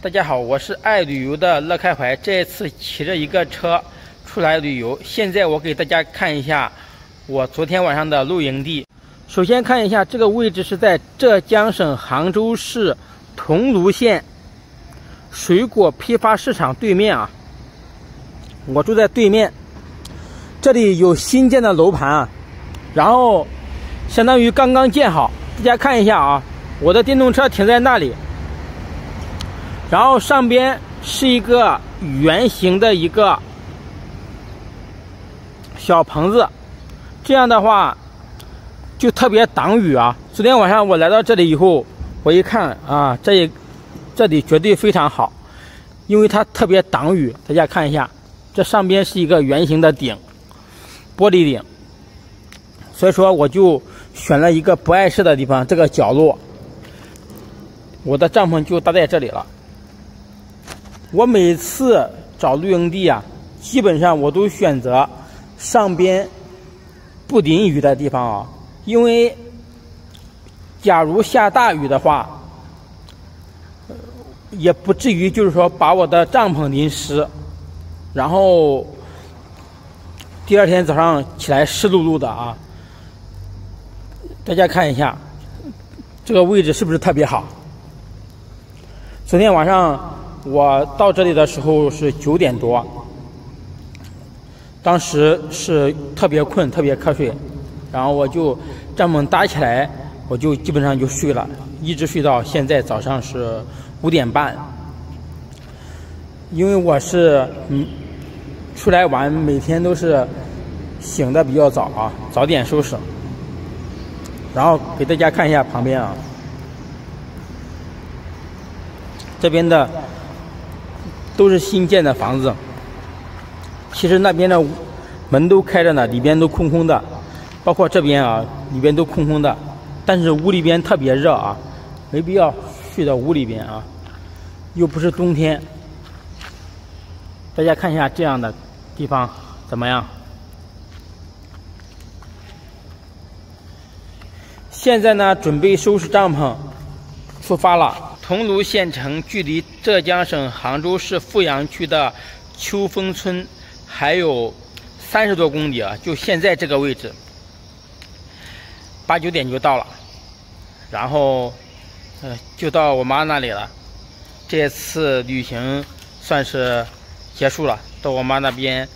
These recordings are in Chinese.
大家好，我是爱旅游的乐开怀。这次骑着一个车出来旅游，现在我给大家看一下我昨天晚上的露营地。首先看一下这个位置是在浙江省杭州市桐庐县水果批发市场对面啊，我住在对面。这里有新建的楼盘啊，然后相当于刚刚建好。大家看一下啊，我的电动车停在那里。然后上边是一个圆形的一个小棚子，这样的话就特别挡雨啊。昨天晚上我来到这里以后，我一看啊，这里绝对非常好，因为它特别挡雨。大家看一下，这上边是一个圆形的顶，玻璃顶，所以说我就选了一个不碍事的地方，这个角落，我的帐篷就搭在这里了。我每次找露营地啊，基本上我都选择上边不淋雨的地方啊，因为假如下大雨的话，也不至于就是说把我的帐篷淋湿，然后第二天早上起来湿漉漉的啊。大家看一下这个位置是不是特别好？昨天晚上我到这里的时候是9点多，当时是特别困，特别瞌睡，然后我就帐篷搭起来，我就基本上就睡了，一直睡到现在早上是5点半。因为我是出来玩，每天都是醒的比较早啊，早点收拾。然后给大家看一下旁边啊，这边的都是新建的房子，其实那边的门都开着呢，里边都空空的，包括这边啊，里边都空空的，但是屋里边特别热啊，没必要睡到屋里边啊，又不是冬天。大家看一下这样的地方怎么样？现在呢，准备收拾帐篷，出发了。桐庐县城距离浙江省杭州市富阳区的秋风村还有30多公里啊，就现在这个位置，8、9点就到了，然后就到我妈那里了。这次旅行算是结束了，到我妈那边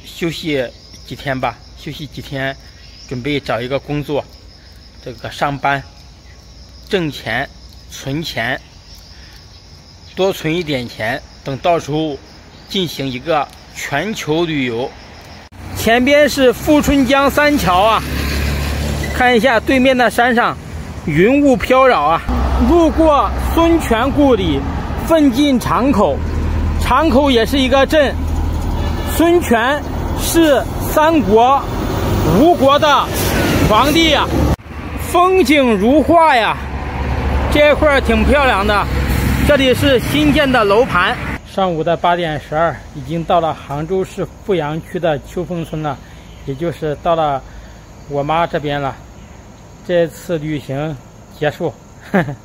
休息几天吧，休息几天，准备找一个工作，这个上班挣钱存钱，多存一点钱，等到时候进行一个全球旅游。前边是富春江三桥啊，看一下对面的山上云雾飘扰啊。路过孙权故里，奋进长口，长口也是一个镇。孙权是3国吴国的皇帝呀，风景如画呀，这块挺漂亮的。这里是新建的楼盘。上午的8点12，已经到了杭州市富阳区的秋风村了，也就是到了我妈这边了。这次旅行结束，呵呵。